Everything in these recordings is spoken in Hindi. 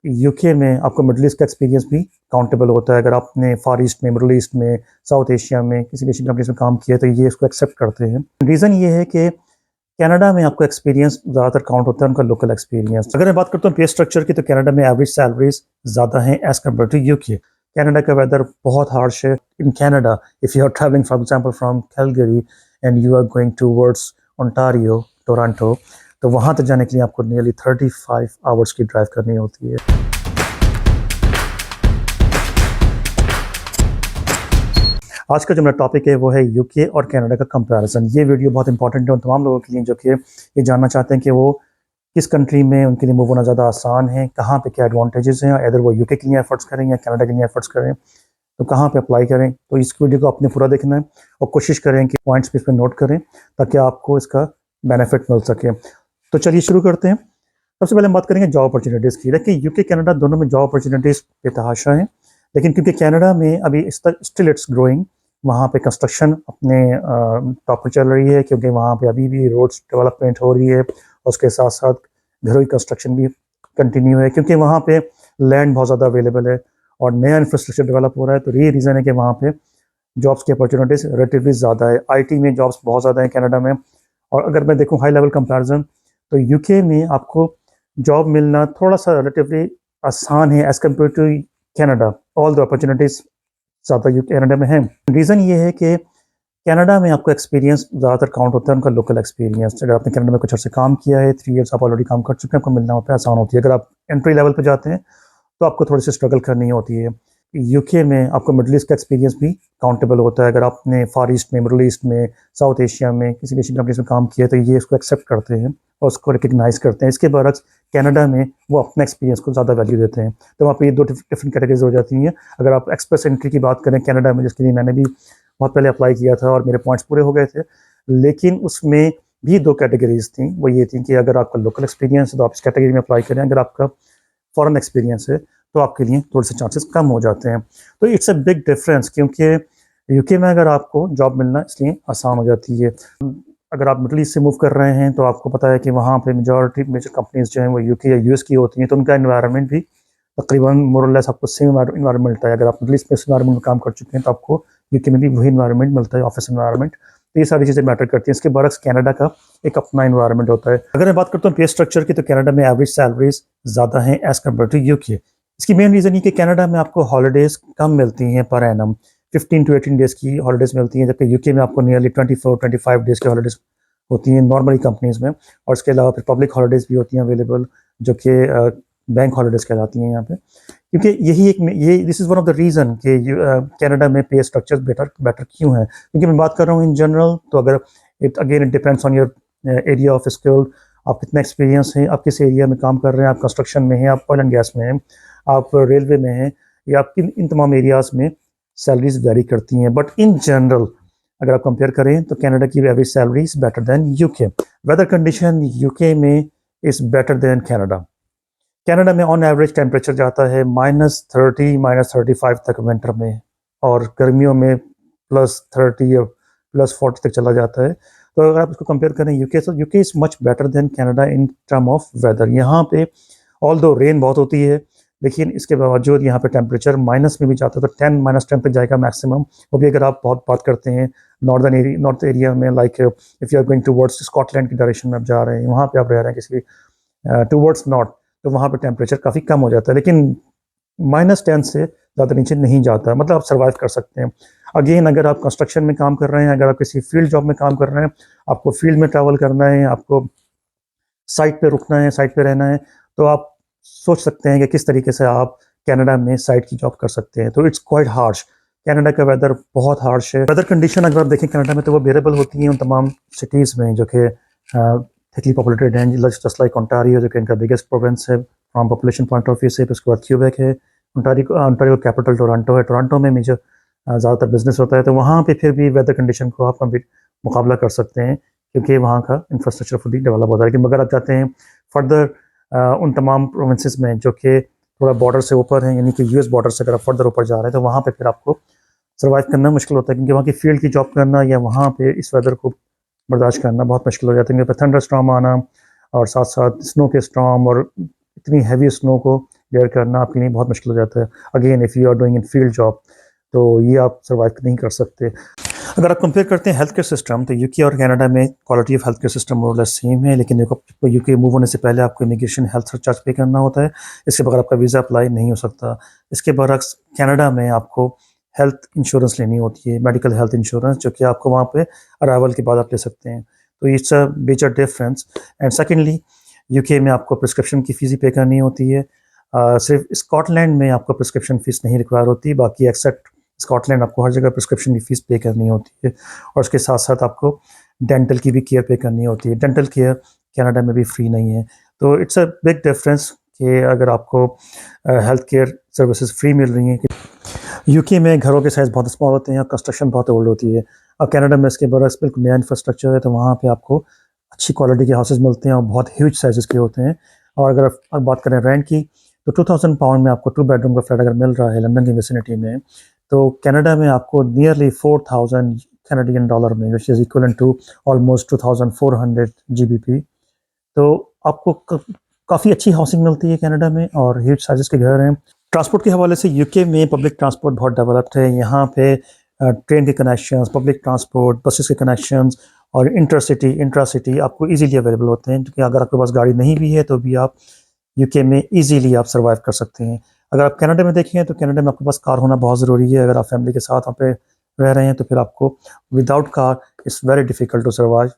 यूके में आपको मिडल ईस्ट का एक्सपीरियंस भी काउंटेबल होता है। अगर आपने फार ईस्ट में, मिडल ईस्ट में, साउथ एशिया में किसी एशियन कंट्रीज में काम किया तो ये इसको एक्सेप्ट करते हैं। रीज़न ये है कि कनाडा में आपको एक्सपीरियंस ज़्यादातर काउंट होता है, उनका लोकल एक्सपीरियंस। अगर मैं बात करता हूँ पे स्ट्रक्चर की, तो कनाडा में एवरेज सैलरीज ज़्यादा हैं as compare to UK. Canada का वेदर बहुत हार्श है। In Canada if you are travelling for example from Calgary and you are going towards Ontario, Toronto, तो वहाँ तक जाने के लिए आपको नियरली 35 आवर्स की ड्राइव करनी होती है। आज का जो मेरा टॉपिक है वो है यूके और कनाडा का कंपैरिजन। ये वीडियो बहुत इंपॉर्टेंट है उन तमाम लोगों के लिए जो कि ये जानना चाहते हैं कि वो किस कंट्री में उनके लिए मूव होना ज़्यादा आसान है, कहाँ पे क्या एडवांटेजेस हैं, अगर वो यूके के लिए एफर्ट्स करें या कनाडा के लिए एफर्ट्स करें तो कहाँ पे अप्लाई करें। तो इस वीडियो को आपने पूरा देखना है और कोशिश करें कि पॉइंट्स भी इस पर नोट करें ताकि आपको इसका बेनिफिट मिल सके। तो चलिए शुरू करते हैं। सबसे पहले हम बात करेंगे जॉब अपॉर्चुनिटीज़ की। देखिए यूके कनाडा दोनों में जॉब अपॉर्चुनिटीज़ बेतहाशा हैं, लेकिन क्योंकि कनाडा में अभी स्टिल इट्स ग्रोइंग, वहाँ पे कंस्ट्रक्शन अपने टॉप पर चल रही है क्योंकि वहाँ पे अभी भी रोड्स डेवलपमेंट हो रही है और उसके साथ साथ घरों की कंस्ट्रक्शन भी कंटिन्यू है क्योंकि वहाँ पे लैंड बहुत ज़्यादा अवेलेबल है और नया इंफ्रास्ट्रक्चर डेवलप हो रहा है। तो ये रीज़न है कि वहाँ पे जॉब्स की अपॉर्चुनिटीज़ रिलेटिवली ज़्यादा है। आईटी में जॉब्स बहुत ज़्यादा है कनाडा में। और अगर मैं देखूँ हाई लेवल कंपैरिजन तो यूके में आपको जॉब मिलना थोड़ा सा रिलेटिवली आसान है as compare to Canada. All the opportunities ज़्यादा कनाडा में है। रीज़न ये है कि कनाडा में आपको एक्सपीरियंस ज़्यादातर काउंट होता है, उनका लोकल एक्सपीरियंस। अगर आपने कनाडा में कुछ अर्से काम किया है, 3 ईयर्स आप ऑलरेडी काम कर चुके हैं, आपको मिलना वहाँ पे आसान होती है। अगर आप एंट्री लेवल पे जाते हैं तो आपको थोड़ी सी स्ट्रगल करनी होती है। यूके में आपको मिडल ईस्ट का एक्सपीरियंस भी काउंटेबल होता है। अगर आपने फार ईस्ट में, मिडल ईस्ट में, साउथ एशिया में किसी एशियन कंट्रीज में काम किया तो ये इसको एक्सेप्ट करते हैं और उसको रिकग्नाइज करते हैं। इसके बरक्स कनाडा में वो अपने एक्सपीरियंस को ज़्यादा वैल्यू देते हैं। तो वहाँ पे ये दो डिफरेंट कैटेगरीज हो जाती हैं। अगर आप एक्सप्रेस एंट्री की बात करें कनाडा में, जिसके लिए मैंने भी बहुत पहले अप्लाई किया था और मेरे पॉइंट्स पूरे हो गए थे, लेकिन उसमें भी दो कैटेगरीज थी। वो ये थी कि अगर आपका लोकल एक्सपीरियंस है तो आप इस कैटेगरी में अप्लाई करें, अगर आपका फॉरेन एक्सपीरियंस है तो आपके लिए थोड़े से चांसेस कम हो जाते हैं। तो इट्स अ बिग डिफरेंस क्योंकि यूके में अगर आपको जॉब मिलना इसलिए आसान हो जाती है। अगर आप मिडल ईस्ट से मूव कर रहे हैं तो आपको पता है कि वहाँ पे मेजॉरिटी मेजर कंपनीज जो हैं वो यूके या यूएस की होती हैं, तो उनका एनवायरनमेंट भी तकरीबन मोर और लेस आपको सेम इन्वायरमेंट मिलता है। अगर आप मिडल ईस्ट में इस इन्वायरमेंट में काम कर चुके हैं तो आपको यूके में भी वही इन्वायरमेंट मिलता है, ऑफिस इन्वायरमेंट। तो ये सारी चीज़ें मैटर करती हैं। इसके बरक्स कनाडा का एक अपना इन्वायरमेंट होता है। अगर मैं बात करता हूँ पे स्ट्रक्चर की, तो कनाडा में एवरेज सैलरीज ज़्यादा हैं एज़ कम्पेयर टू यूके। इसकी मेन रीज़न ये कि कनाडा में आपको हॉलीडेज़ कम मिलती हैं पर एनम, 15 टू 18 डेज़ की हॉलीडेज़ मिलती हैं, जबकि यूके में आपको नियरली 24-25 डेज़ की हॉलीडेज़ होती हैं नॉर्मली कंपनीज़ में। और इसके अलावा फिर पब्लिक हॉलीडेज़ भी होती हैं अवेलेबल, जो कि बैंक हॉलीडेज़ कहलाती हैं यहाँ पे। क्योंकि ये this is one of the reason कि कनाडा में पे स्ट्रक्चर बेटर क्यों है। क्योंकि मैं बात कर रहा हूँ इन जनरल, तो अगर it depends on your area of skill. आप कितना एक्सपीरियंस है, आप किस एरिया में काम कर रहे हैं, आप कंस्ट्रक्शन में हैं, आप ऑयल एंड गैस में हैं, आप रेलवे में हैं, या आप इन तमाम एरियाज़ में सैलरीज वेरी करती हैं। बट इन जनरल अगर आप कंपेयर करें तो कनाडा की average salary is better than UK. Weather condition UK में is better than Canada. Canada में ऑन एवरेज टेम्परेचर जाता है -30 -35 तक विंटर में, और गर्मियों में +30 या +40 तक चला जाता है। तो अगर आप इसको कंपेयर करें यूके से, UK is much better than Canada in term of weather. यहाँ पे ऑल दो रेन बहुत होती है, लेकिन इसके बावजूद यहाँ पे टेम्परेचर माइनस में भी जाता है, तो 10 -10 तक जाएगा मैक्सिमम। वो भी अगर आप बहुत बात करते हैं नॉर्थ एरिया में, like if you are going towards Scotland की डायरेक्शन में आप जा रहे हैं, वहाँ पे आप रह रहे हैं किसी टूवर्ड्स नॉर्थ, तो वहाँ पे टेम्परेचर काफ़ी कम हो जाता है, लेकिन -10 से ज़्यादा नीचे नहीं जाता, मतलब आप सर्वाइव कर सकते हैं। अगेन अगर आप कंस्ट्रक्शन में काम कर रहे हैं, अगर आप किसी फील्ड जॉब में काम कर रहे हैं, आपको फील्ड में ट्रैवल करना है, आपको साइट पे रुकना है, साइट पे रहना है, तो आप सोच सकते हैं कि किस तरीके से आप कनाडा में साइट की जॉब कर सकते हैं। तो इट्स क्वाइट हार्श। कनाडा का वेदर बहुत हार्श है। वेदर कंडीशन अगर आप देखें कनाडा में तो वो वेरिएबल होती हैं उन तमाम सिटीज़ में जो कि थिकली पॉपुलेटेड हैं, जस्ट लाइक ओंटारियो जो कि इनका बिगेस्ट प्रोविंस है from population point of view से। उसके बाद क्यूबेक है, ओंटारियो कैपिटल टोरंटो है, टोरंटो में मेजर ज़्यादातर बिजनेस होता है, तो वहाँ पे फिर भी वेदर कंडीशन को आप मुकाबला कर सकते हैं क्योंकि वहाँ का इंफ्रास्ट्रक्चर फुली डेवलप होता है। लेकिन अगर आप जाते हैं फर्दर उन तमाम प्रोविंसेस में जो कि थोड़ा बॉर्डर से ऊपर हैं, यानी कि यूएस बॉर्डर से अगर आप फर्दर ऊपर जा रहे हैं, तो वहाँ पे फिर आपको सर्वाइव करना मुश्किल होता है क्योंकि वहाँ की फील्ड की जॉब करना या वहाँ पे इस वेदर को बर्दाश्त करना बहुत मुश्किल हो जाता है। थंडर स्टॉर्म आना और साथ साथ स्नो के स्टॉर्म और इतनी हैवी स्नो को बेयर करना आपके लिए बहुत मुश्किल हो जाता है। Again if you are doing in field job तो ये आप सर्वाइव नहीं कर सकते। अगर आप कंपेयर करते हैं हेल्थ केयर सिस्टम, तो यूके और कनाडा में quality of health care system more less same है, लेकिन देखो यूके मूव होने से पहले आपको इमिग्रेशन हेल्थ चार्ज पे करना होता है। इसके बगैर आपका वीज़ा अप्लाई नहीं हो सकता। इसके बरक्स कनाडा में आपको हेल्थ इंश्योरेंस लेनी होती है, मेडिकल हेल्थ इंश्योरेंस, जो कि आपको वहाँ पे अराइवल के बाद आप ले सकते हैं। तो it's a major difference. And secondly UK में आपको प्रिस्क्रिप्शन की फ़ीस ही पे करनी होती है। सिर्फ स्कॉटलैंड में आपको प्रिस्क्रिप्शन फ़ीस नहीं रिक्वायर होती, बाकी एक्सेप्ट स्कॉटलैंड आपको हर जगह प्रिस्क्रिप्शन की फ़ीस पे करनी होती है। और उसके साथ साथ आपको डेंटल की भी केयर पे करनी होती है। डेंटल केयर कनाडा में भी फ्री नहीं है। तो इट्स अ बिग डिफरेंस कि अगर आपको हेल्थ केयर सर्विसेज फ्री मिल रही हैं। यूके में घरों के साइज़ बहुत स्मॉल होते हैं और कंस्ट्रक्शन बहुत ओल्ड होती है। और कनाडा में इसके बरस बिल्कुल नया इंफ्रास्ट्रक्चर है, तो वहाँ पे आपको अच्छी क्वालिटी के हाउसेज मिलते हैं और बहुत ह्यूज साइज़ के होते हैं। और अगर आप बात करें रेंट की, तो 2000 पाउंड में आपको 2 बेडरूम का फ्लैट अगर मिल रहा है लंदन की विसिनिटी में, तो कनाडा में आपको नियरली 4000 कैनेडियन डॉलर में, which is equivalent to almost 2400 GBP. तो आपको काफ़ी अच्छी हाउसिंग मिलती है कनाडा में और ह्यूज साइज़ के घर हैं। ट्रांसपोर्ट के हवाले से यूके में पब्लिक ट्रांसपोर्ट बहुत डेवलप्ड है। यहाँ पे ट्रेन के कनेक्शंस, पब्लिक ट्रांसपोर्ट, बसेस के कनेक्शंस और इंट्रा सिटी आपको इजीली अवेलेबल होते हैं, क्योंकि अगर आपके पास गाड़ी नहीं भी है तो भी आप यूके में इजीली आप सर्वाइव कर सकते हैं। अगर आप कनाडा में देखें तो कनाडा में आपके पास कार होना बहुत ज़रूरी है। अगर आप फैमिली के साथ वहाँ पे रह रहे हैं तो फिर आपको without car it's very difficult to survive.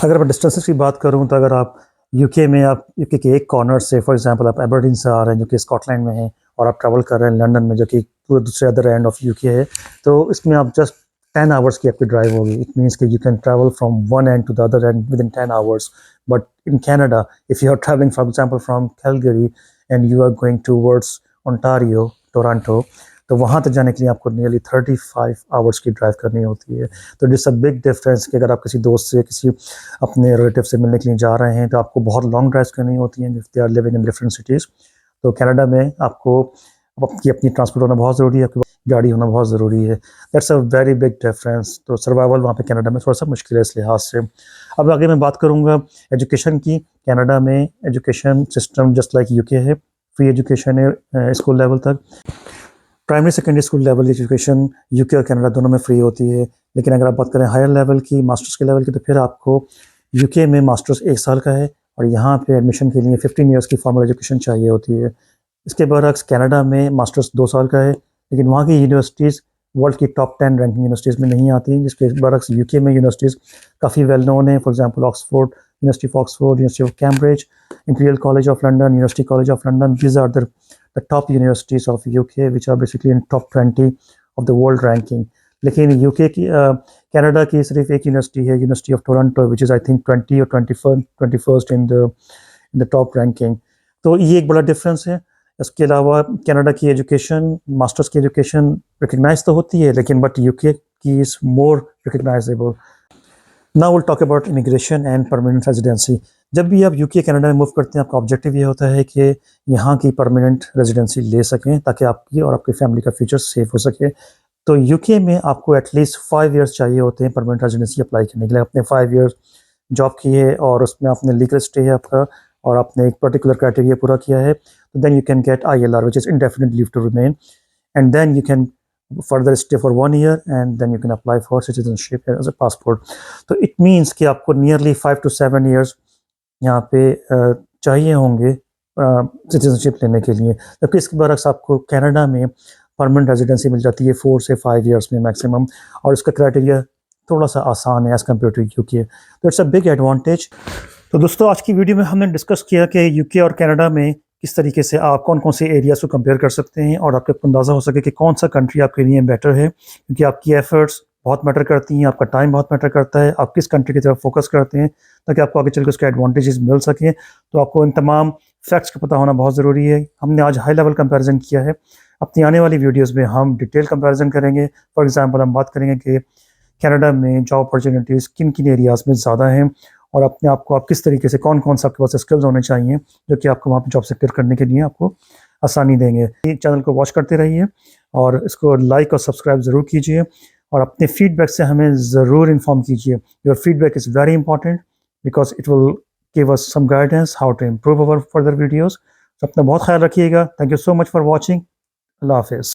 अगर मैं डिस्टेंसेस की बात करूँ, तो अगर आप यूके में आप यूके के एक कॉर्नर से, फॉर एग्जांपल आप एबरडीन से आ रहे हैं जो कि स्कॉटलैंड में है, और आप ट्रैवल कर रहे हैं लंदन में जो कि पूरे दूसरे अदर एंड ऑफ यूके है, तो इसमें आप जस्ट 10 आवर्स की आपकी ड्राइव होगी। इट मीन्स कि you can travel from one end to the other end within 10 hours. But in Canada if you are travelling for example from Calgary and you are going towards Ontario, Toronto, तो वहाँ तक जाने के लिए आपको नियरली 35 आवर्स की ड्राइव करनी होती है। तो इट्स अ बिग डिफरेंस कि अगर आप किसी दोस्त से, किसी अपने रिलेटिव से मिलने के लिए जा रहे हैं, तो आपको बहुत लॉन्ग ड्राइव करनी होती हैं if they are living in different cities. तो कनाडा में आपको आपकी अपनी ट्रांसपोर्ट होना बहुत ज़रूरी है, आपके पास गाड़ी होना बहुत ज़रूरी है। That's a very big difference. तो सर्वाइवल वहाँ पे कनाडा में थोड़ा सा मुश्किल है इस लिहाज से। अब आगे मैं बात करूँगा एजुकेशन की। कनाडा में education system just like UK है, फ्री एजुकेशन है स्कूल लेवल तक। प्राइमरी सेकेंडरी स्कूल लेवल की एजुकेशन यूके और कनाडा दोनों में फ्री होती है। लेकिन अगर आप बात करें हायर लेवल की, मास्टर्स के लेवल की, तो फिर आपको यूके में मास्टर्स 1 साल का है और यहाँ पे एडमिशन के लिए 15 ईयर्स की फॉर्मल एजुकेशन चाहिए होती है। इसके बरक्स कनाडा में मास्टर्स 2 साल का है, लेकिन वहाँ की यूनिवर्सिटीज़ वर्ल्ड की टॉप 10 रैंकिंग यूनिवर्सिटीज़ में नहीं आती, जिसके बरक्स यूके में यूनिवर्सिटीज़ काफ़ी वेल नोन है। For example Oxford, university of Oxford, university of Cambridge, imperial college of London, university college of London, these are the top universities of UK, which are basically in top 20 of the world ranking. लेकिन यूके की कनाडा की सिर्फ एक यूनिवर्सिटी है, university of Toronto, which is I think 20 और 21st in the top ranking. तो ये एक बड़ा डिफरेंस है। इसके अलावा कनाडा की एजुकेशन, मास्टर्स की एजुकेशन रिकग्नाइज तो होती है, लेकिन बट यूके की is more recognisable. Now will talk about immigration and permanent residency. जब भी आप यूके कनाडा में मूव करते हैं, आपका ऑब्जेक्टिव ये होता है कि यहाँ की परमानेंट रेजिडेंसी ले सकें, ताकि आपकी और आपकी फैमिली का फ्यूचर सेफ हो सके। तो यूके में आपको एटलीस्ट 5 ईयर्स चाहिए होते हैं परमानेंट रेजिडेंसी अप्लाई करने के लिए। आपने 5 ईयर्स जॉब की है और उसमें आपने लीगल स्टे है आपका, और आपने एक पर्टिकुलर क्राइटेरिया पूरा किया है, तो then you can get ILR, which is indefinite leave to remain, and then you can further stay for 1 year and then you can apply for citizenship as a passport. तो it means कि आपको nearly 5 to 7 years यहाँ पे चाहिए होंगे सिटीजनशिप लेने के लिए, जबकि इसके बरक्स आपको कनाडा में परमानेंट रेजिडेंसी मिल जाती है 4 से 5 ईयर्स में मैक्सिमम, और इसका क्राइटेरिया थोड़ा सा आसान है एज़ कम्पेयर टू यूके। तो इट्स अ बिग एडवांटेज। तो दोस्तों, आज की वीडियो में हमने डिस्कस किया कि यूके और कनाडा में किस तरीके से आप कौन कौन से एरियाज़ को कंपेयर कर सकते हैं, और आपको अंदाज़ा हो सके कि कौन सा कंट्री आपके लिए बेटर है, क्योंकि आपकी एफर्ट्स बहुत मैटर करती हैं, आपका टाइम बहुत मैटर करता है, आप किस कंट्री की तरफ फोकस करते हैं, ताकि आपको आगे चल के उसके एडवांटेजेस मिल सकें। तो आपको इन तमाम फैक्ट्स का पता होना बहुत ज़रूरी है। हमने आज हाई लेवल कंपैरिजन किया है, अपनी आने वाली वीडियोज़ में हम डिटेल कंपैरिजन करेंगे। फॉर एग्ज़ाम्पल हम बात करेंगे कि कनाडा में जॉब अपॉर्चुनिटीज़ किन किन एरियाज़ में ज़्यादा हैं, और अपने आप को आप किस तरीके से, कौन कौन सा आपके पास स्किल्स होने चाहिए जो कि आपको वहाँ पे जॉब सिक्योर करने के लिए आपको आसानी देंगे। चैनल को वॉच करते रहिए और इसको लाइक और सब्सक्राइब ज़रूर कीजिए, और अपने फीडबैक से हमें ज़रूर इन्फॉर्म कीजिए। Your feedback is very important because it will give us some guidance how to improve our further videos. अपना बहुत ख्याल रखिएगा। Thank you so much for watching. अल्लाह हाफिज़।